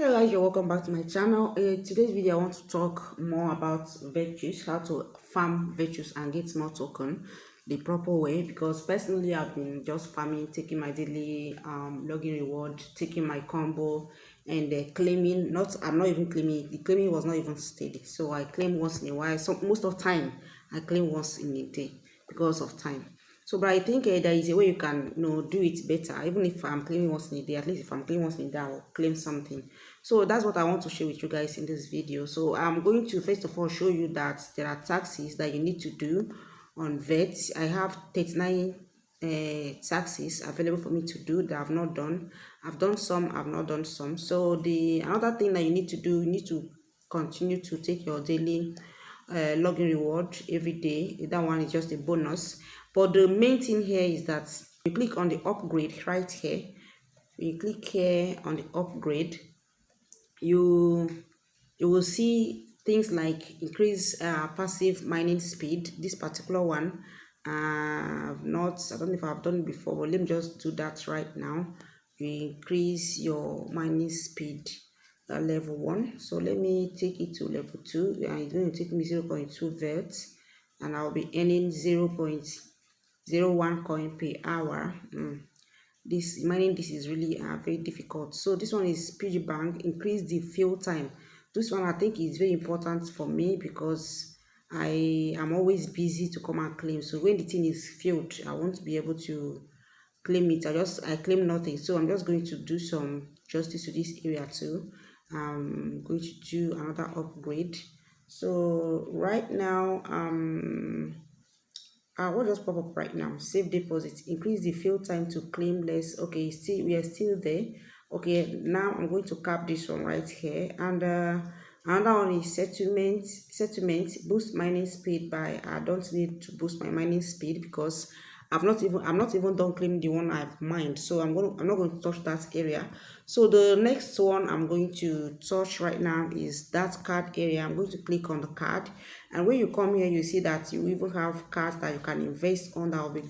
Hello guys, you're welcome back to my channel. Today's video I want to talk more about virtues, how to farm virtues and get more token the proper way, because personally I've been just farming, taking my daily login reward, taking my combo, and claiming. Not I'm not even claiming. The claiming was not even steady, so I claim once in a while. So most of time I claim once in a day because of time. So, but I think there is a way you can, do it better. Even if I'm claiming once in a day, at least if I'm claiming once in a day, I'll claim something. So that's what I want to share with you guys in this video. So I'm going to first of all show you that there are taxes that you need to do on vert. I have 39 taxes available for me to do that I've not done. I've done some, I've not done some. So the another thing that you need to do, you need to continue to take your daily login reward every day. That one is just a bonus, but the main thing here is that you click on the upgrade right here. You click here on the upgrade, you will see things like increase passive mining speed. This particular one, I don't know if I've done it before, but let me just do that right now. You increase your mining speed level 1. So let me take it to level 2, and it's going to take me 0.2 volts, and I'll be earning 0.01 coin per hour. This mining, this is really very difficult. So this one is piggy bank, increase the fill time. This one I think is very important for me because I am always busy to come and claim. So when the thing is filled, I won't be able to claim it. I claim nothing. So I'm just going to do some justice to this area too. I'm going to do another upgrade. So right now what just pop up right now? Save deposit, increase the fill time to claim less. Okay, still we are still there. Okay, now I'm going to cap this one right here, and another one is settlement boost mining speed. By I don't need to boost my mining speed because I'm not even done claiming the one I've mined, so I'm not going to touch that area. So the next one I'm going to touch right now is that card area. I'm going to click on the card, and when you come here you see that you even have cards that you can invest on that will be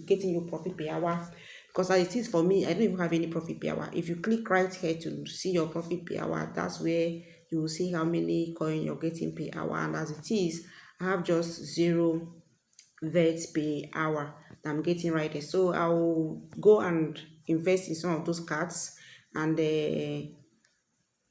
getting you profit per hour. Because as it is for me, I don't even have any profit per hour. If you click right here to see your profit per hour, that's where you will see how many coin you're getting per hour. And as it is, I have just 0 vert per hour that I'm getting right there. So I'll go and invest in some of those cards, and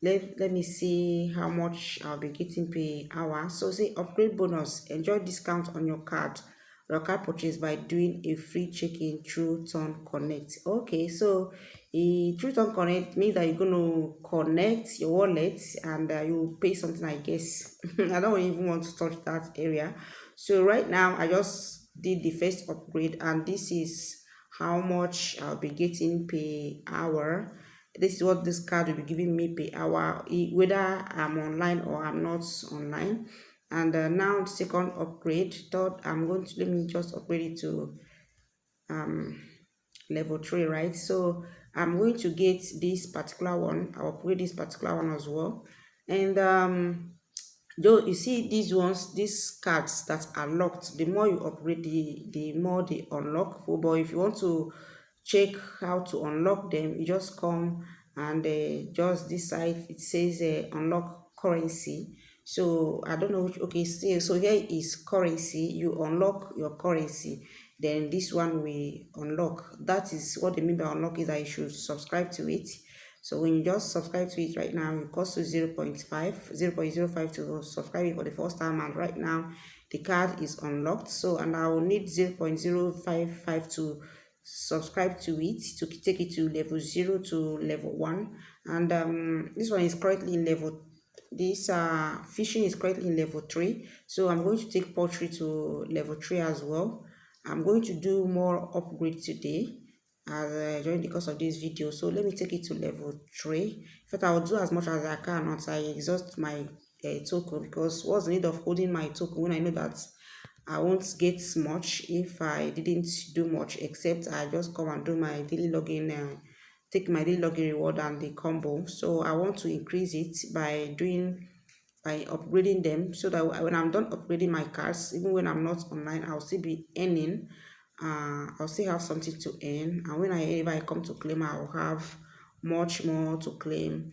let me see how much I'll be getting per hour. So say upgrade bonus, enjoy discount on your card purchase by doing a free check-in through Turn Connect. Okay, so through Turn Connect means that you're going to connect your wallet, and you pay something, I guess. I don't even want to touch that area. So right now I just did the first upgrade, and this is how much I'll be getting per hour. This is what this card will be giving me per hour, whether I'm online or I'm not online. And now second upgrade, third, I'm going to let me just upgrade it to level 3, right? So I'm going to get this particular one. I'll upgrade this particular one as well. And though you see these ones, these cards that are locked, the more you upgrade, the more they unlock. But if you want to check how to unlock them, you just come and just this side it says unlock currency. So I don't know which, okay, so here is currency. You unlock your currency, then this one will unlock. That is what they mean by unlock, is that you should subscribe to it. So when you just subscribe to it right now, it costs you 0.05 to subscribe it for the first time, and right now the card is unlocked. So and I will need 0.055 to subscribe to it to take it to level 0 to level 1. And this one is currently in level, this fishing is currently in level 3. So I'm going to take poultry to level 3 as well. I'm going to do more upgrade today during the course of this video. So let me take it to level 3. In fact, I will do as much as I can once I exhaust my token, because what's the need of holding my token when I know that I won't get much if I didn't do much, except I just come and do my daily login, take my daily login reward and the combo. So I want to increase it by upgrading them, so that when I'm done upgrading my cards, even when I'm not online, I'll still be earning. I'll still have something to earn, and if I come to claim, I'll have much more to claim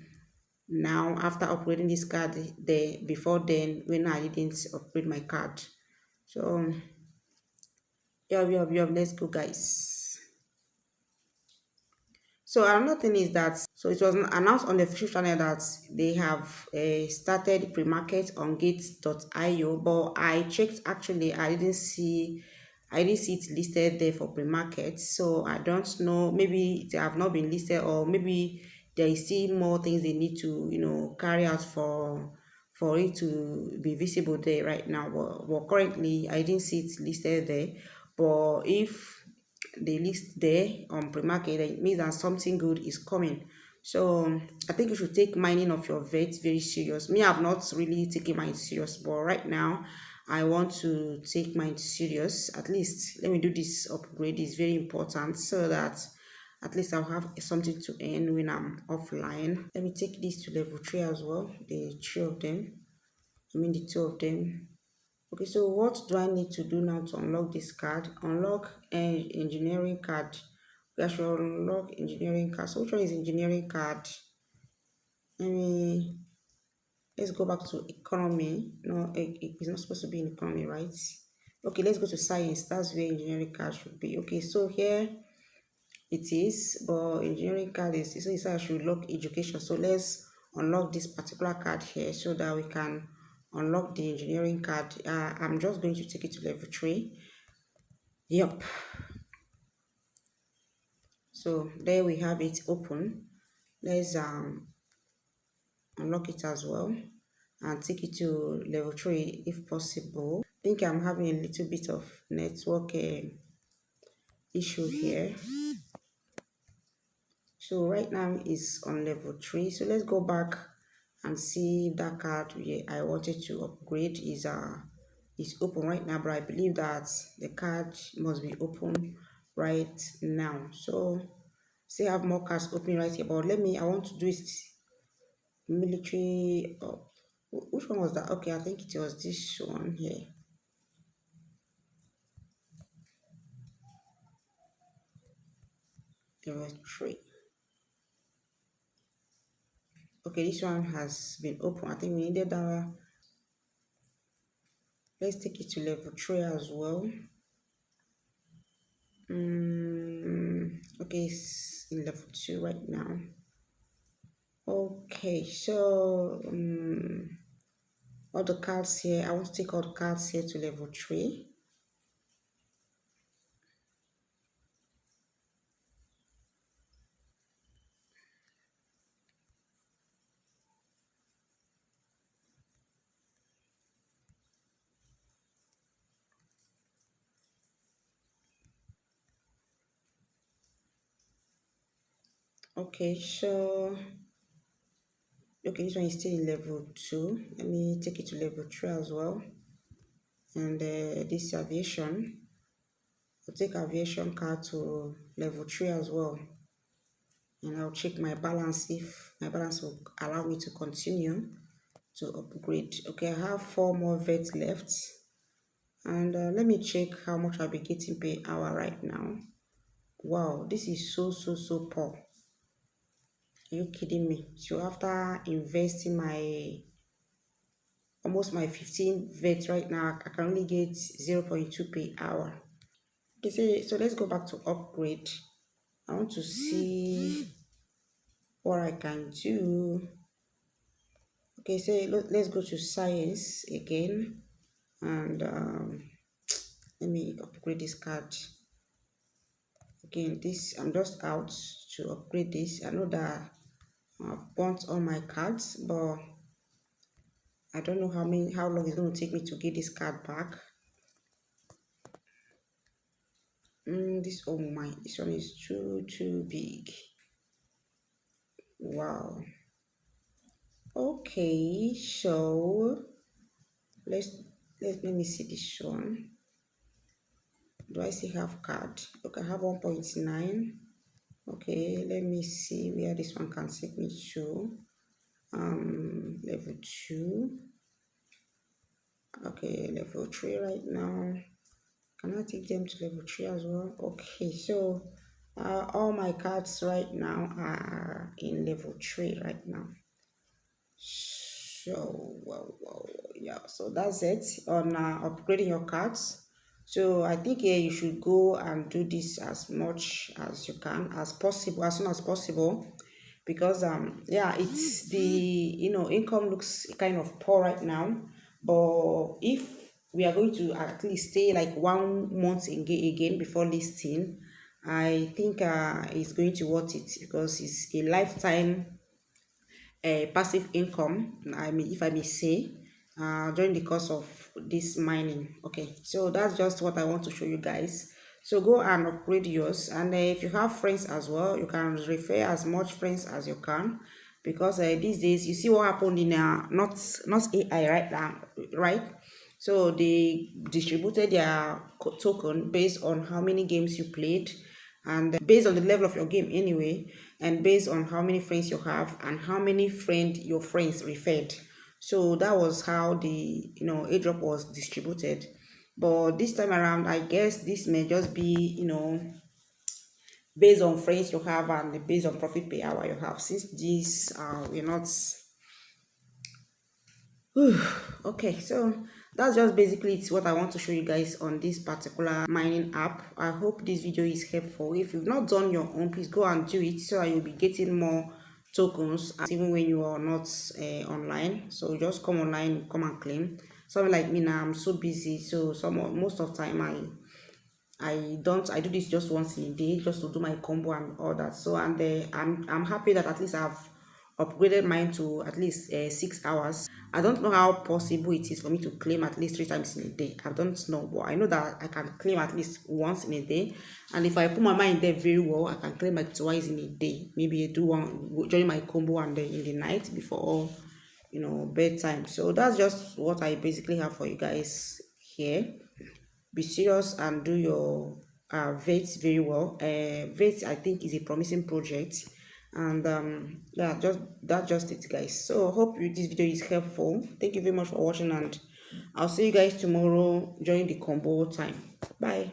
now after upgrading this card there. Before then, when I didn't upgrade my card. So yeah, let's go, guys. So another thing is that so it was announced on the official channel that they have started pre-market on Gate.io, but I checked, actually I didn't see it listed there for pre-market. So I don't know, maybe they have not been listed, or maybe there is still more things they need to carry out for it to be visible there right now. But currently I didn't see it listed there. But if they list there on pre-market, it means that something good is coming. So I think you should take mining of your vet very serious. Me, I've not really taken mine serious, but right now I want to take mine serious. At least let me do this upgrade. It's very important, so that at least I'll have something to earn when I'm offline. Let me take this to level 3 as well, the three of them. I mean the two of them. Okay, so what do I need to do now to unlock this card? Unlock engineering card. Okay, I should unlock engineering card. So which one is engineering card? Let me let's go back to economy. No, it's not supposed to be in economy, right? Okay, let's go to science. That's where engineering card should be. Okay, so here it is, but engineering card is so it's I should unlock education. So let's unlock this particular card here so that we can unlock the engineering card. I'm just going to take it to level 3. Yep. So there we have it open. Let's unlock it as well and take it to level 3 if possible. I think I'm having a little bit of network issue here. So right now is on level 3. So let's go back and see that card I wanted to upgrade is open right now, but I believe that the card must be open right now. So say I have more cards opening right here, but I want to do it military. Which one was that? Okay, I think it was this one here. There were three. Okay, this one has been open. I think we needed that. Let's take it to level 3 as well. Okay, it's in level 2 right now. Okay, so all the cards here, I want to take all the cards here to level 3. Okay, so okay, this one is still in level 2. Let me take it to level 3 as well. And this aviation, I'll take aviation card to level 3 as well. And I'll check my balance if my balance will allow me to continue to upgrade. Okay, I have 4 more vets left. And let me check how much I'll be getting per hour right now. Wow, this is so poor. Are you kidding me? So after investing my almost my 15 vet right now, I can only get 0.2 per hour. Okay, so let's go back to upgrade. I want to see what I can do. Okay, so let's go to science again, and let me upgrade this card. Again, this I'm just out to upgrade this. I know that I've burnt all my cards, but I don't know how long it's going to take me to get this card back. This oh my, this one is too big. Wow. Okay, so let's let me see this one. Do I still have card? Okay, I have 1.9. Okay, let me see where this one can take me to. Level 2. Okay, level 3 right now. Can I take them to level 3 as well? Okay, so all my cards right now are in level 3 right now. So well, yeah, so that's it on upgrading your cards. So I think yeah, you should go and do this as much as you can, as possible, as soon as possible, because yeah, it's the income looks kind of poor right now, but if we are going to at least stay like 1 month again before listing, I think it's going to worth it because it's a lifetime passive income, I mean, if I may say, during the course of this mining. Okay, so that's just what I want to show you guys. So go and upgrade yours, and if you have friends as well, you can refer as much friends as you can, because these days you see what happened in not AI right now, right? So they distributed their token based on how many games you played, and based on the level of your game anyway, and based on how many friends you have and how many your friends referred. So that was how the airdrop was distributed. But this time around, I guess this may just be based on friends you have and based on profit per hour you have, since these we're not. Okay, so that's just basically it's what I want to show you guys on this particular mining app. I hope this video is helpful. If you've not done your own, please go and do it so that you'll be getting more tokens even when you are not online. So just come online, come and claim. Something like me now, I'm so busy, so most of time I do this just once in a day, just to do my combo and all that. So and I'm happy that at least I've upgraded mine to at least 6 hours. I don't know how possible it is for me to claim at least 3 times in a day. I don't know, but I know that I can claim at least once in a day. And if I put my mind there very well, I can claim like twice in a day. Maybe I do one during my combo and then in the night before bedtime. So that's just what I basically have for you guys here. Be serious and do your vert very well. Vert, I think, is a promising project, and yeah, just it, guys. So hope this video is helpful. Thank you very much for watching, and I'll see you guys tomorrow during the combo time. Bye.